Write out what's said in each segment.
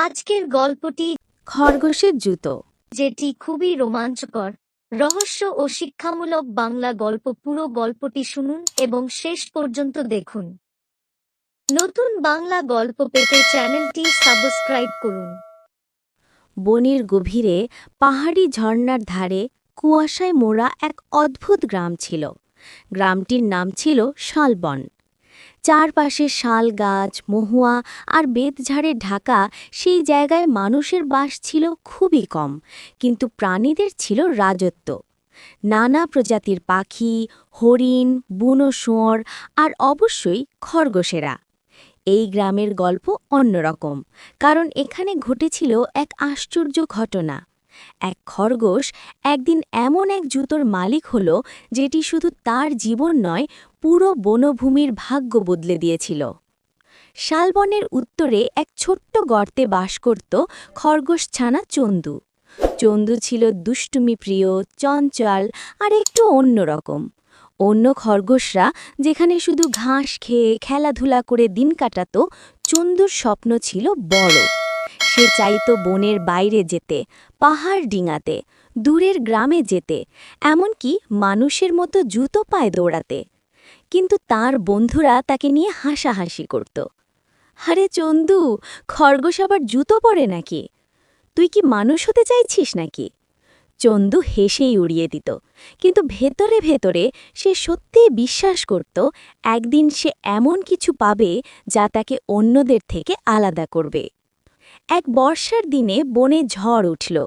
আজকের গল্পটি খরগোশের জুতো। যেটি খুবই রোমাঞ্চকর, রহস্য ও শিক্ষামূলক বাংলা গল্প। পুরো গল্পটি শুনুন এবং শেষ পর্যন্ত দেখুন। নতুন বাংলা গল্প পেতে চ্যানেলটি সাবস্ক্রাইব করুন। বনের গভীরে পাহাড়ি ঝর্ণার ধারে কুয়াশায় মোড়া এক অদ্ভুত গ্রাম ছিল। গ্রামটির নাম ছিল শালবন। চারপাশে শাল গাছ, মহুয়া আর বেতঝাড়ে ঢাকা সেই জায়গায় মানুষের বাস ছিল খুবই কম, কিন্তু প্রাণীদের ছিল রাজত্ব। নানা প্রজাতির পাখি, হরিণ, বুনো শুয়োর আর অবশ্যই খরগোশেরা। এই গ্রামের গল্প অন্যরকম, কারণ এখানে ঘটেছিল এক আশ্চর্য ঘটনা। এক খরগোশ একদিন এমন এক জুতোর মালিক হল, যেটি শুধু তার জীবন নয়, পুরো বনভূমির ভাগ্য বদলে দিয়েছিল। শালবনের উত্তরে এক ছোট্ট গর্তে বাস করত খরগোশ ছানা চন্দু। চন্দু ছিল দুষ্টুমি প্রিয়, চঞ্চল আর একটু অন্যরকম। অন্য খরগোশরা যেখানে শুধু ঘাস খেয়ে খেলাধুলা করে দিন কাটাত, চন্দুর স্বপ্ন ছিল বড়। সে চাইত বনের বাইরে যেতে, পাহাড় ডিঙাতে, দূরের গ্রামে যেতে, এমনকি মানুষের মতো জুতো পায়ে দৌড়াতে। কিন্তু তার বন্ধুরা তাকে নিয়ে হাসাহাসি করত। আরে চন্দু, খরগোশ আবার জুতো পরে নাকি? তুই কি মানুষ হতে চাইছিস নাকি? চন্দু হেসেই উড়িয়ে দিত, কিন্তু ভেতরে ভেতরে সে সত্যিই বিশ্বাস করত একদিন সে এমন কিছু পাবে যা তাকে অন্যদের থেকে আলাদা করবে। এক বর্ষার দিনে বনে ঝড় উঠল,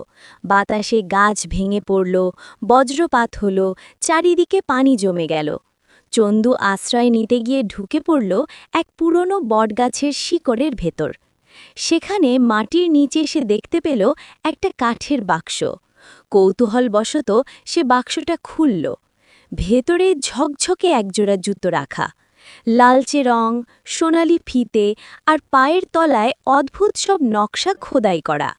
বাতাসে গাছ ভেঙে পড়ল, বজ্রপাত হল, চারিদিকে পানি জমে গেল। চন্দু আশ্রয় নিতে গিয়ে ঢুকে পড়ল এক পুরনো বটগাছের শিকড়ের ভেতর। সেখানে মাটির নিচে সে দেখতে পেল একটা কাঠের বাক্স। কৌতূহলবশত সে বাক্সটা খুলল। ভেতরে ঝকঝকে একজোড়া জুতো রাখা, লালচে রং, সোনালি ফিতে আর পায়ের তলায় অদ্ভুত সব নকশা খোদাই করা।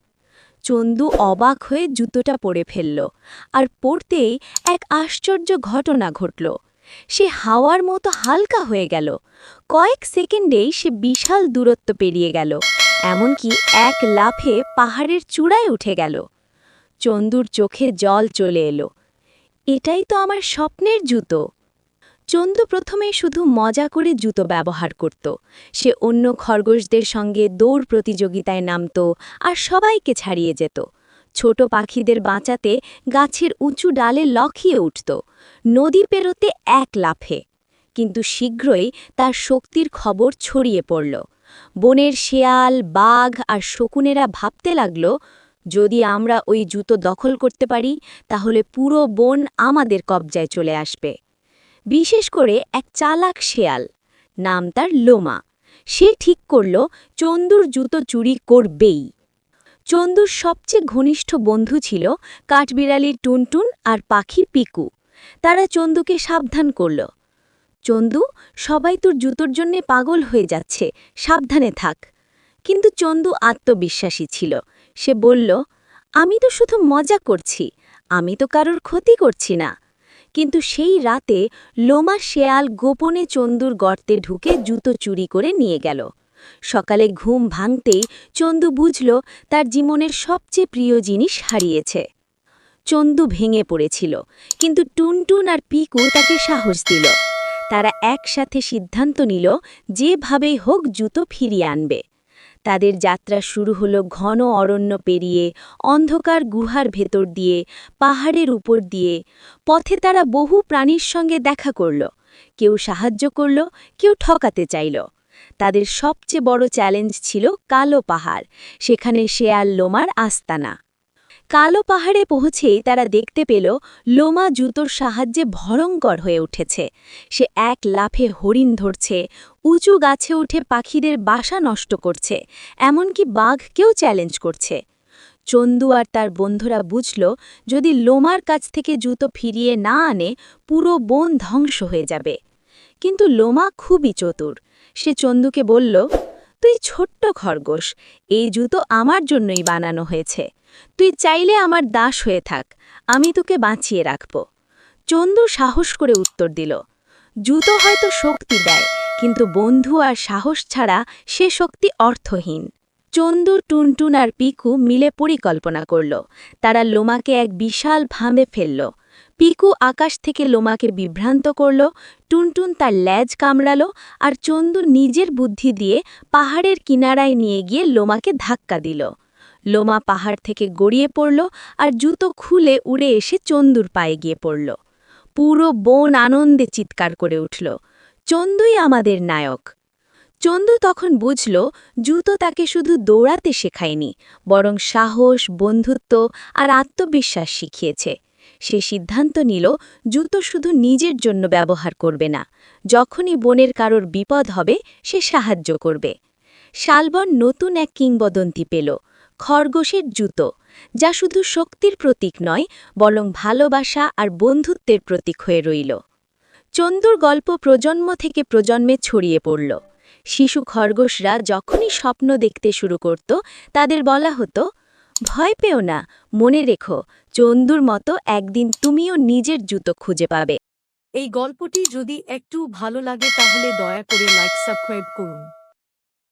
চন্দু অবাক হয়ে জুতোটা পরে ফেলল, আর পরতেই এক আশ্চর্য ঘটনা ঘটল। সে হাওয়ার মতো হালকা হয়ে গেল। কয়েক সেকেন্ডেই সে বিশাল দূরত্ব পেরিয়ে গেল, এমনকি এক লাফে পাহাড়ের চূড়ায় উঠে গেল। চন্দুর চোখে জল চলে এলো। এটাই তো আমার স্বপ্নের জুতো। চন্দু প্রথমে শুধু মজা করে জুতো ব্যবহার করত। সে অন্য খরগোশদের সঙ্গে দৌড় প্রতিযোগিতায় নামত আর সবাইকে ছাড়িয়ে যেত। ছোট পাখিদের বাঁচাতে গাছের উঁচু ডালে লখিয়ে উঠত, নদী পেরোতে এক লাফে। কিন্তু শীঘ্রই তার শক্তির খবর ছড়িয়ে পড়ল। বনের শেয়াল, বাঘ আর শকুনেরা ভাবতে লাগল, যদি আমরা ওই জুতো দখল করতে পারি, তাহলে পুরো বন আমাদের কবজায় চলে আসবে। বিশেষ করে এক চালাক শেয়াল, নাম তার লোমা, সে ঠিক করল চন্দুর জুতো চুরি করবেই। চন্দুর সবচেয়ে ঘনিষ্ঠ বন্ধু ছিল কাঠবিড়ালি টুনটুন আর পাখি পিকু। তারা চন্দুকে সাবধান করল, চন্দু, সবাই তোর জুতোর জন্যে পাগল হয়ে যাচ্ছে, সাবধানে থাক। কিন্তু চন্দু আত্মবিশ্বাসী ছিল। সে বলল, আমি তো শুধু মজা করছি, আমি তো কারোর ক্ষতি করছি না। কিন্তু সেই রাতে লোমা শেয়াল গোপনে চন্দুর গর্তে ঢুকে জুতো চুরি করে নিয়ে গেল। সকালে ঘুম ভাঙতেই চন্দু বুঝল তার জীবনের সবচেয়ে প্রিয় জিনিস হারিয়েছে। চন্দু ভেঙে পড়েছিল, কিন্তু টুনটুন আর পিকু তাকে সাহস দিল। তারা একসাথে সিদ্ধান্ত নিল যেভাবেই হোক জুতো ফিরিয়ে আনবে। তাদের যাত্রা শুরু হলো ঘন অরণ্য পেরিয়ে, অন্ধকার গুহার ভেতর দিয়ে, পাহাড়ের উপর দিয়ে। পথে তারা বহু প্রাণীর সঙ্গে দেখা করল। কেউ সাহায্য করল, কেউ ঠকাতে চাইল। তাদের সবচেয়ে বড় চ্যালেঞ্জ ছিল কালো পাহাড়, সেখানে শেয়াল লোমার আস্তানা। কালো পাহাড়ে পৌঁছেই তারা দেখতে পেল লোমা জুতোর সাহায্যে ভয়ঙ্কর হয়ে উঠেছে। সে এক লাফে হরিণ ধরছে, উঁচু গাছে উঠে পাখিদের বাসা নষ্ট করছে, এমনকি বাঘকেও চ্যালেঞ্জ করছে। চন্দু আর তার বন্ধুরা বুঝল, যদি লোমার কাছ থেকে জুতো ফিরিয়ে না আনে, পুরো বন ধ্বংস হয়ে যাবে। কিন্তু লোমা খুবই চতুর। সে চন্দুকে বলল, তুই ছোট্ট খরগোশ, এই জুতো আমার জন্যই বানানো হয়েছে। তুই চাইলে আমার দাস হয়ে থাক, আমি তোকে বাঁচিয়ে রাখব। চন্দু সাহস করে উত্তর দিল, জুতো হয়তো শক্তি দেয়, কিন্তু বন্ধু আর সাহস ছাড়া সে শক্তি অর্থহীন। চন্দু, টুনটুন আর পিকু মিলে পরিকল্পনা করল। তারা লোমাকে এক বিশাল ফাঁদে ফেলল। পিকু আকাশ থেকে লোমাকে বিভ্রান্ত করল, টুনটুন তার ল্যাজ কামড়াল, আর চন্দু নিজের বুদ্ধি দিয়ে পাহাড়ের কিনারায় নিয়ে গিয়ে লোমাকে ধাক্কা দিল। লোমা পাহাড় থেকে গড়িয়ে পড়ল আর জুতো খুলে উড়ে এসে চন্দুর পায়ে গিয়ে পড়ল। পুরো বন আনন্দে চিৎকার করে উঠল, চন্দুই আমাদের নায়ক। চন্দু তখন বুঝল জুতো তাকে শুধু দৌড়াতে শেখায়নি, বরং সাহস, বন্ধুত্ব আর আত্মবিশ্বাস শিখিয়েছে। সে সিদ্ধান্ত নিল জুতো শুধু নিজের জন্য ব্যবহার করবে না, যখনই বনের কারোর বিপদ হবে সে সাহায্য করবে। শালবন নতুন এক কিংবদন্তি পেল, খরগোশের জুতো, যা শুধু শক্তির প্রতীক নয় বরং ভালোবাসা আর বন্ধুত্বের প্রতীক হয়ে রইল। চন্দুর গল্প প্রজন্ম থেকে প্রজন্মে ছড়িয়ে পড়ল। শিশু খরগোশরা যখনই স্বপ্ন দেখতে শুরু করত, তাদের বলা হতো, ভয় পেও না, মনে রেখো, চন্দুর মতো একদিন তুমিও নিজের জুতো খুঁজে পাবে। এই গল্পটি যদি একটু ভালো লাগে তাহলে দয়া করে লাইক সাবস্ক্রাইব করুন।